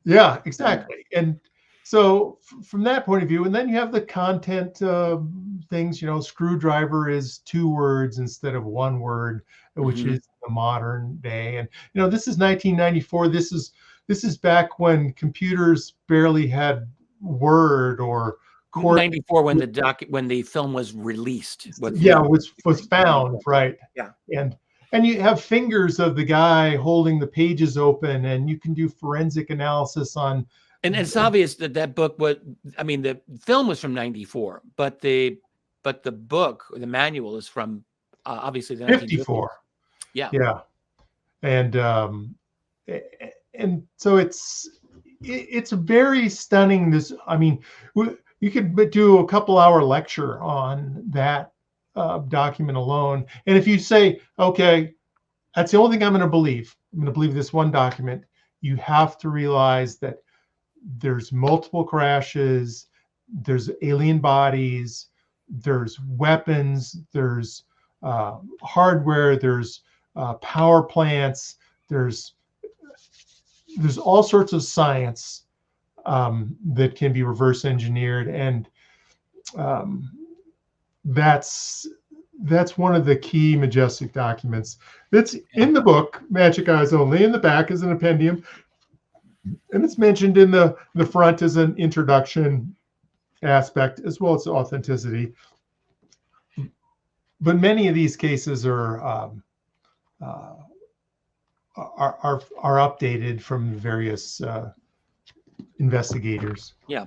Yeah, exactly. And so from that point of view, and then you have the content things, screwdriver is 2 words instead of 1 word, which Mhm. is the modern day. And this is 1994. This is back when computers barely had Word or Core. 94 when the film was released. What Yeah, flew? was found, right. Yeah. And you have fingers of the guy holding the pages open, and you can do forensic analysis on. And it's obvious that that book was, I mean, the film was from 94, but the book or the manual is from obviously the 1950s. 54. Yeah. Yeah. And so it's very stunning. I mean, you could do a couple-hour lecture on that document alone. And if you say, okay, that's the only thing I'm going to believe this one document, you have to realize that there's multiple crashes, there's alien bodies, there's weapons, there's hardware, there's power plants, there's all sorts of science that can be reverse engineered, and um, that's one of the key majestic documents that's in the book Magic Eyes Only. In the back is an appendium, and it's mentioned in the front as an introduction aspect as well as authenticity. But many of these cases uh, are updated from various investigators. Yeah.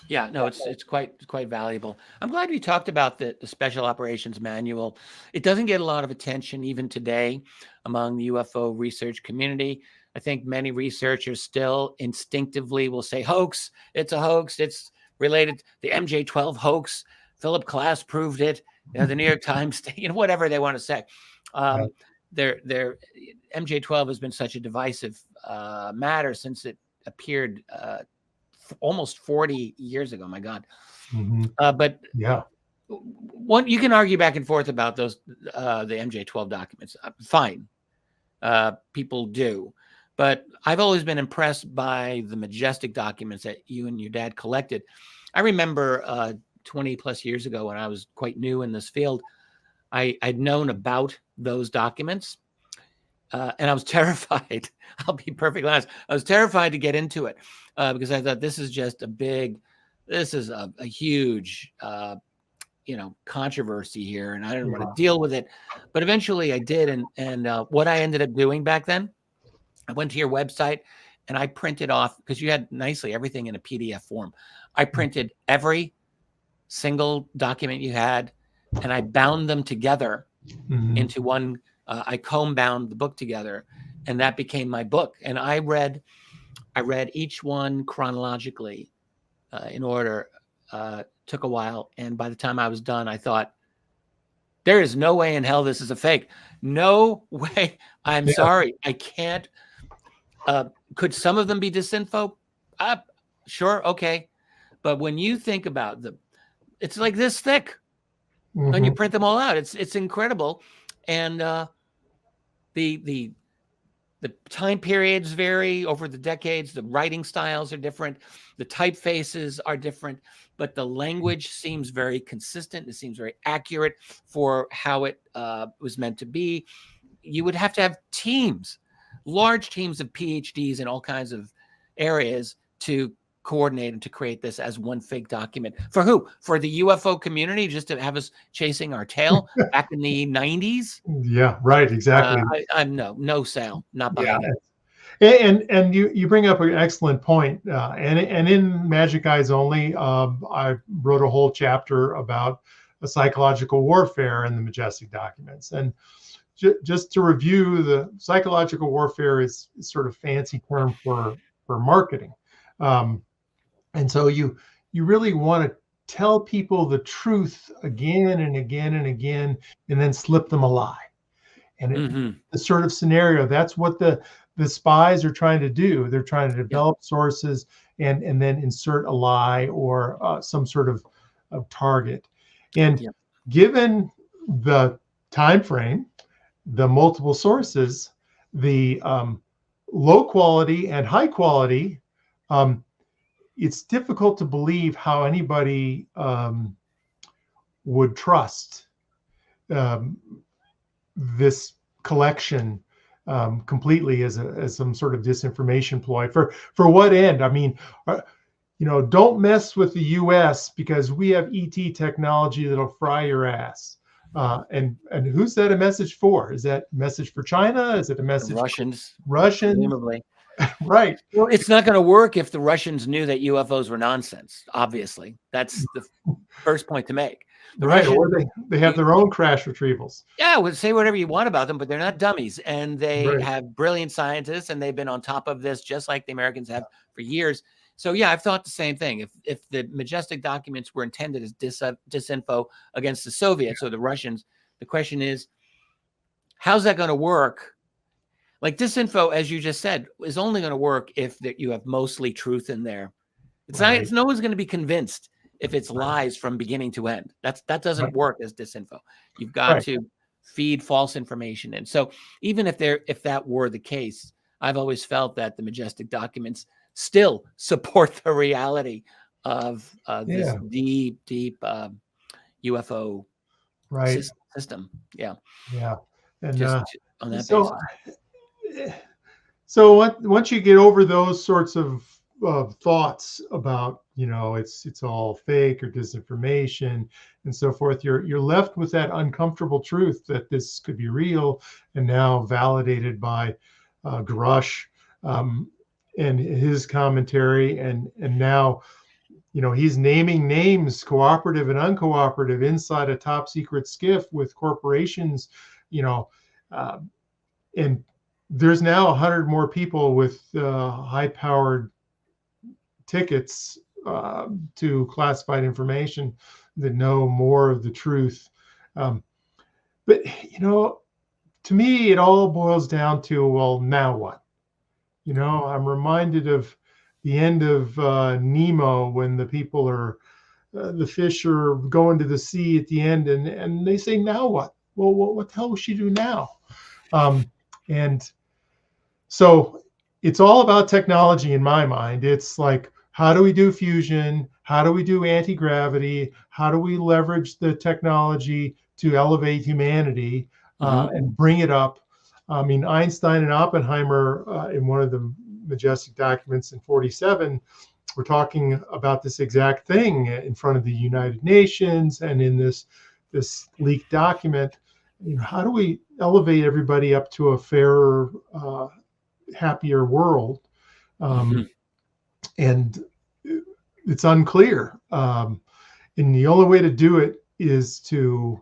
Yeah, no, it's quite valuable. I'm glad we talked about the Special Operations Manual. It doesn't get a lot of attention even today among the UFO research community. I think many researchers still instinctively will say hoax. It's a hoax. It's related to the MJ-12 hoax. Philip Klass proved it. The New York Times, whatever they want to say. Yeah. Their MJ-12 has been such a divisive matter since it appeared almost 40 years ago. My God. Mm-hmm. But Yeah. One, you can argue back and forth about those, the MJ-12 documents. Fine. People do. But I've always been impressed by the majestic documents that you and your dad collected. I remember 20 plus years ago when I was quite new in this field, I'd known about those documents. And I was terrified. I'll be perfectly honest. I was terrified to get into it because I thought this is just this is a huge, controversy here, and I didn't want to deal with it. But eventually, I did, and what I ended up doing back then, I went to your website and I printed off because you had nicely everything in a PDF form. I printed every single document you had, and I bound them together into one. I comb bound the book together, and that became my book. And I read each one chronologically in order. Took a while, and by the time I was done, I thought, there is no way in hell this is a fake. No way. I'm sorry. I can't. Could some of them be disinfo? Sure. Okay. But when you think about it's like this thick. And you print them all out. It's incredible. And the time periods vary over the decades. The writing styles are different. The typefaces are different, but the language seems very consistent. It seems very accurate for how it was meant to be. You would have to have large teams of PhDs in all kinds of areas to coordinate and to create this as one fake document. For who? For the UFO community, just to have us chasing our tail back in the 90s? Yeah, right, exactly. I'm no sale, not buying it. And you bring up an excellent point. And in Magic Eyes Only, I wrote a whole chapter about a psychological warfare in the majestic documents. And just to review, the psychological warfare is sort of fancy term for marketing. And so you really want to tell people the truth again and again and again, and then slip them a lie. And the sort of scenario, that's what the spies are trying to do. They're trying to develop sources and then insert a lie or some sort of target. And given the time frame, the multiple sources, the low quality and high quality, it's difficult to believe how anybody would trust this collection completely as some sort of disinformation ploy. For what end? I mean, don't mess with the U.S. because we have ET technology that'll fry your ass. And who's that a message for? Is that a message for China? Is it a message for Russians? Presumably. Right. Well, it's not going to work if the Russians knew that UFOs were nonsense. Obviously, that's the first point to make. Right. Or they have their own crash retrievals. Yeah, well, say whatever you want about them, but they're not dummies, and they have brilliant scientists, and they've been on top of this just like the Americans have for years. So yeah, I've thought the same thing. If the Majestic documents were intended as disinfo against the Soviets or the Russians, the question is, how's that going to work? Like disinfo, as you just said, is only going to work if you have mostly truth in there. It's not. It's no one's going to be convinced if it's lies from beginning to end. That doesn't work as disinfo. You've got to feed false information in. So even if that were the case, I've always felt that the Majestic documents still support the reality of this deep UFO system. Yeah. Yeah. And just on that basis. So once you get over those sorts of thoughts about, it's all fake or disinformation and so forth, you're left with that uncomfortable truth that this could be real, and now validated by Grush and his commentary, and now he's naming names, cooperative and uncooperative, inside a top secret skiff with corporations, and there's now 100 more people with high-powered tickets to classified information that know more of the truth. But to me, it all boils down to, well, now what? I'm reminded of the end of Nemo, when the people are, the fish are going to the sea at the end, and they say, now what? Well, what the hell will she do now? And so it's all about technology in my mind. It's like, how do we do fusion? How do we do anti-gravity? How do we leverage the technology to elevate humanity and bring it up? I mean, Einstein and Oppenheimer, in one of the Majestic documents in 1947, were talking about this exact thing in front of the United Nations and in this leaked document. How do we elevate everybody up to a fairer, happier world? And it's unclear. And the only way to do it is to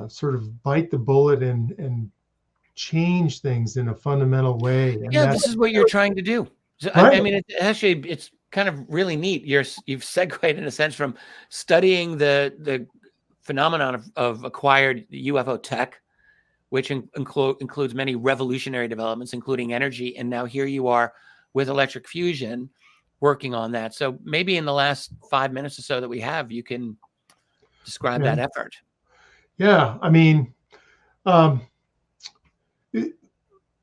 sort of bite the bullet and change things in a fundamental way. And this is what you're trying to do. So, I mean, it's kind of really neat. You've segued in a sense from studying the phenomenon of acquired UFO tech, which includes many revolutionary developments, including energy. And now here you are with electric fusion working on that. So maybe in the last 5 minutes or so that we have, you can describe that effort. Yeah. I mean,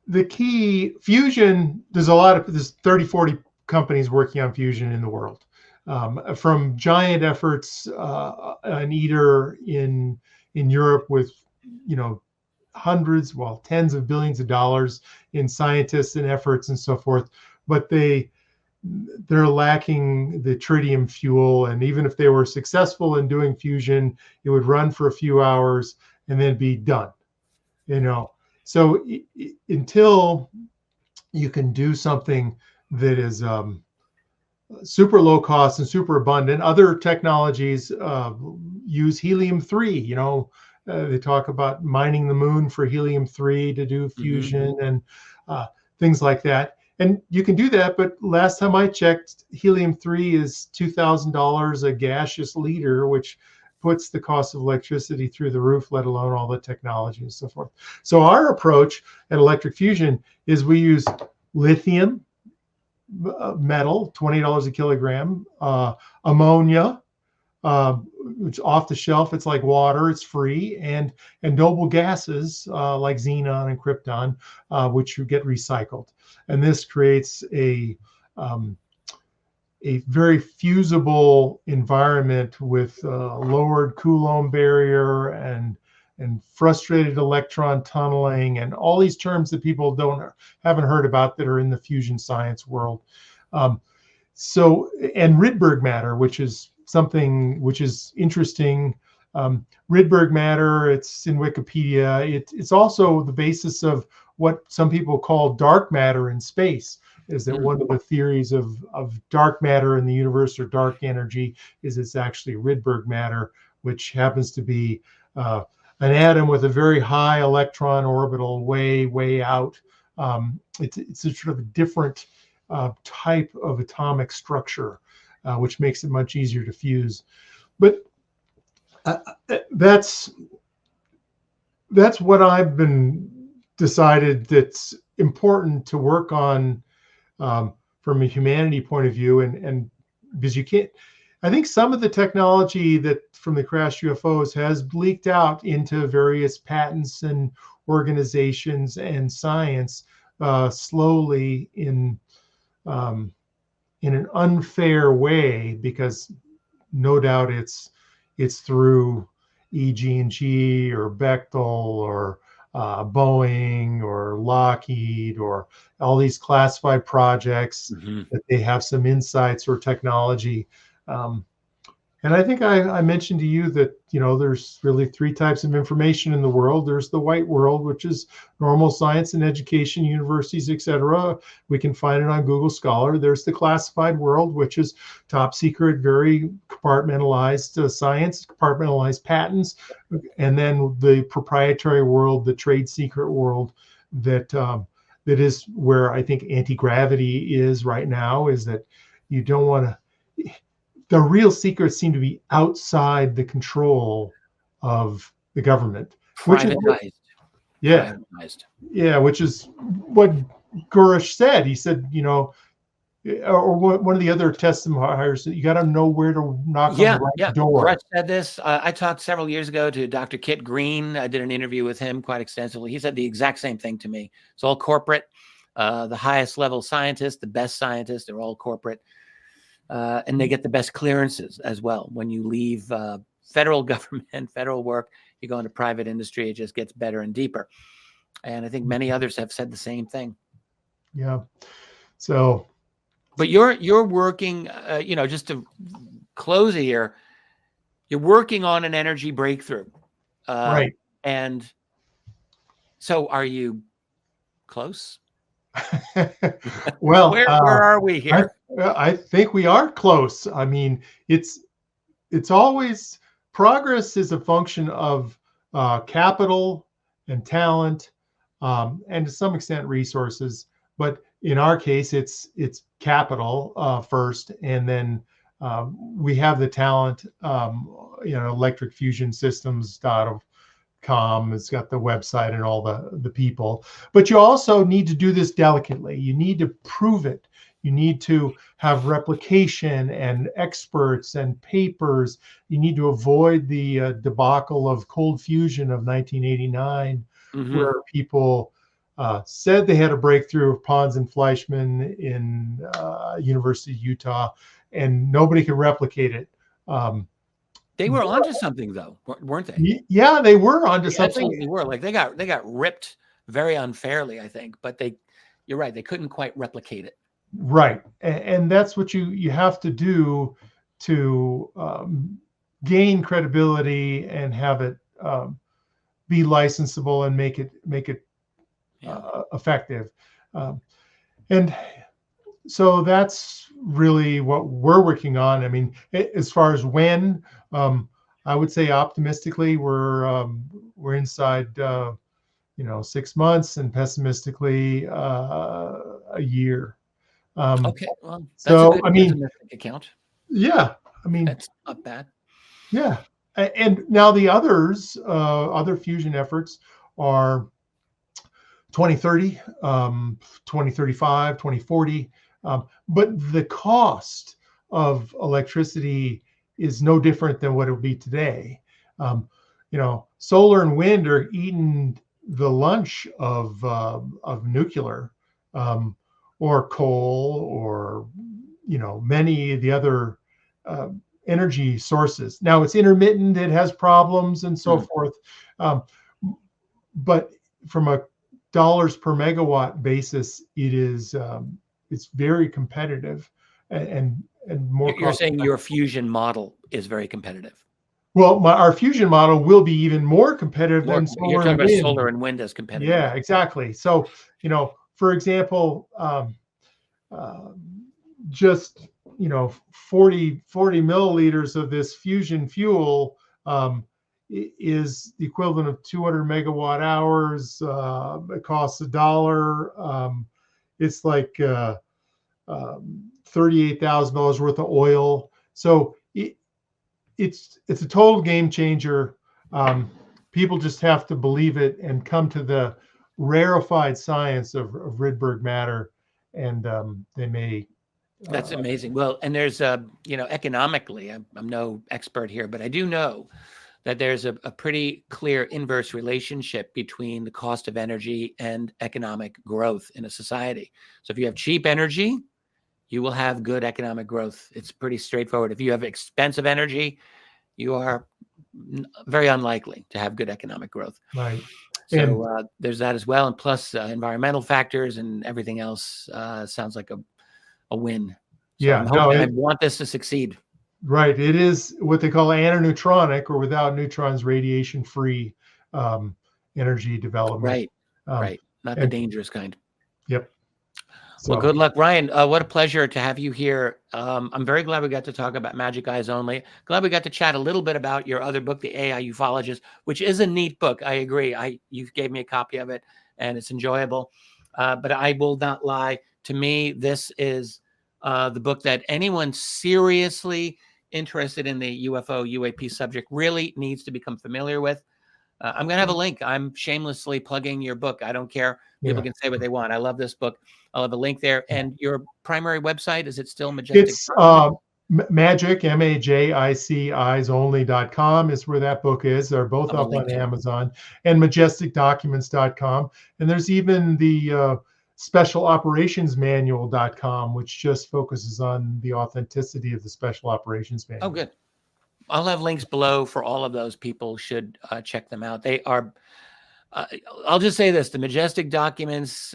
the key fusion, there's 30, 40 companies working on fusion in the world. From giant efforts, an ITER in Europe with, hundreds, tens of billions of dollars in scientists and efforts and so forth, but they're lacking the tritium fuel. And even if they were successful in doing fusion, it would run for a few hours and then be done, So until you can do something that is super low cost and super abundant, other technologies use helium-3. They talk about mining the moon for helium-3 to do fusion and things like that. And you can do that, but last time I checked, helium-3 is $2,000 a gaseous liter, which puts the cost of electricity through the roof, let alone all the technology and so forth. So our approach at Electric Fusion is we use lithium metal, $20 a kilogram, ammonia, which off the shelf, it's like water, it's free, and noble gases like xenon and krypton, which get recycled. And this creates a very fusible environment with lowered Coulomb barrier and frustrated electron tunneling and all these terms that people haven't heard about that are in the fusion science world. So, and Rydberg matter, which is something which is interesting. Rydberg matter, it's in Wikipedia. It's also the basis of what some people call dark matter in space. Is that one of the theories of dark matter in the universe, or dark energy, is it's actually Rydberg matter, which happens to be an atom with a very high electron orbital way out. It's a sort of a different type of atomic structure, which makes it much easier to fuse. But that's what I've been decided that's important to work on from a humanity point of view, and because you can't, I think some of the technology that from the crashed UFOs has leaked out into various patents and organizations and science slowly in an unfair way, because no doubt it's through EG&G or Bechtel or Boeing or Lockheed or all these classified projects that they have some insights or technology. And I think I mentioned to you that, there's really three types of information in the world. There's the white world, which is normal science and education, universities, etc. We can find it on Google Scholar. There's the classified world, which is top secret, very compartmentalized science, compartmentalized patents. And then the proprietary world, the trade secret world, that is where I think anti-gravity is right now, is that you don't want to, the real secrets seem to be outside the control of the government. Privatized. Yeah, which is what Gurish said. He said, or one of the other testimonies, you got to know where to knock on the right door. Brett said this. I talked several years ago to Dr. Kit Green. I did an interview with him quite extensively. He said the exact same thing to me. It's all corporate. The highest level scientists, the best scientists, they're all corporate. And they get the best clearances as well. When you leave federal government, federal work, you go into private industry, it just gets better and deeper. And I think many others have said the same thing. Yeah. So, but you're working, just to close it here, you're working on an energy breakthrough. Right. And so are you close? Well, where are we here? I think we are close. I mean, it's always, progress is a function of capital and talent, and to some extent resources. But in our case, it's capital first, and then we have the talent. Electric Fusion Systems.com. It's got the website and all the people. But you also need to do this delicately. You need to prove it. You need to have replication and experts and papers. You need to avoid the debacle of cold fusion of 1989, where people said they had a breakthrough of Pons and Fleischmann in University of Utah, and nobody could replicate it. They were onto something, though, weren't they? Yeah, they were onto something. Absolutely were. Like they got ripped very unfairly, I think. But you're right, they couldn't quite replicate it. Right, and that's what you have to do to gain credibility and have it be licensable and make it effective. And so that's really what we're working on. I mean, as far as when, I would say optimistically we're inside 6 months, and pessimistically a year. Okay, well, that's a good pessimistic account. Yeah, I mean that's not bad. Yeah, and now the other fusion efforts are 2030, 2035, 2040. But the cost of electricity is no different than what it will be today. You know, solar and wind are eating the lunch of nuclear, or coal, or, you know, many of the other energy sources. Now it's intermittent, it has problems and so forth, but from a dollars per megawatt basis, it is it's very competitive, and more. You're saying your fusion model is very competitive. Well, our fusion model will be even more competitive than solar. You're talking about solar and wind as competitive. Yeah, exactly. So, you know, for example, just, you know, 40 milliliters of this fusion fuel is the equivalent of 200 megawatt hours. It costs $1. It's like $38,000 worth of oil. So it's a total game changer. People just have to believe it and come to the rarefied science of Rydberg matter, and they may. That's amazing. Well, and there's you know, economically, I'm no expert here, but I do know that there's a pretty clear inverse relationship between the cost of energy and economic growth in a society. So if you have cheap energy, you will have good economic growth. It's pretty straightforward. If you have expensive energy, you are very unlikely to have good economic growth. Right. So there's that as well. And plus environmental factors and everything else sounds like a win. So yeah, I want this to succeed. Right. It is what they call antineutronic, or without neutrons, radiation-free energy development. Right. Right. Not the dangerous kind. Yep. So. Well, good luck, Ryan. What a pleasure to have you here. I'm very glad we got to talk about Magic Eyes Only. Glad we got to chat a little bit about your other book, The AI Ufologist, which is a neat book. I agree. You gave me a copy of it, and it's enjoyable. But I will not lie. To me, this is the book that anyone seriously interested in the UFO, UAP subject really needs to become familiar with. I'm going to have a link. I'm shamelessly plugging your book. I don't care. People can say what they want. I love this book. I'll have a link there. And your primary website, is it still Majestic? It's Magic, MAJIC, eyesonly.com is where that book is. They're both up on Amazon, and majesticdocuments.com. And there's even the special operations manual.com, which just focuses on the authenticity of the special operations manual. Oh, good. I'll have links below for all of those. People should check them out. They are, I'll just say this, the Majestic Documents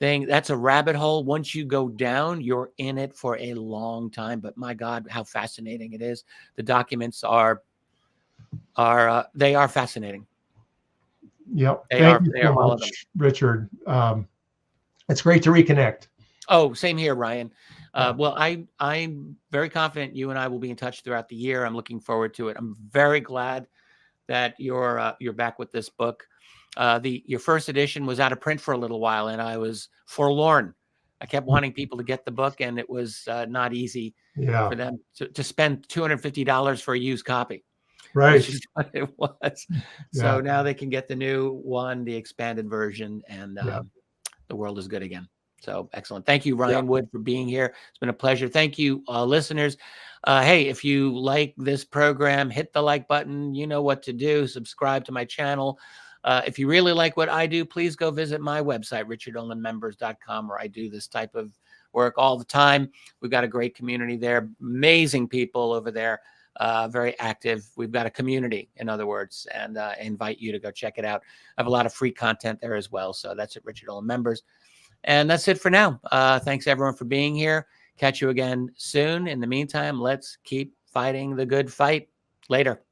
thing, that's a rabbit hole. Once you go down, you're in it for a long time. But my God, how fascinating it is. The documents are fascinating. Yep. Thank you so much, Richard. It's great to reconnect. Oh, same here, Ryan. Well, I'm very confident you and I will be in touch throughout the year. I'm looking forward to it. I'm very glad that you're back with this book. Your first edition was out of print for a little while, and I was forlorn. I kept wanting people to get the book, and it was not easy for them to spend $250 for a used copy. Right. Which is what it was. So now they can get the new one, the expanded version, and the world is good again. So excellent. Thank you, Ryan Wood, for being here. It's been a pleasure. Thank you, listeners. Hey, if you like this program, hit the like button. You know what to do. Subscribe to my channel. If you really like what I do, please go visit my website, richardolanmembers.com, where I do this type of work all the time. We've got a great community there. Amazing people over there. Very active. We've got a community, in other words, and I invite you to go check it out. I have a lot of free content there as well. So that's at Richard Dolan Members. And that's it for now. Thanks, everyone, for being here. Catch you again soon. In the meantime, let's keep fighting the good fight. Later.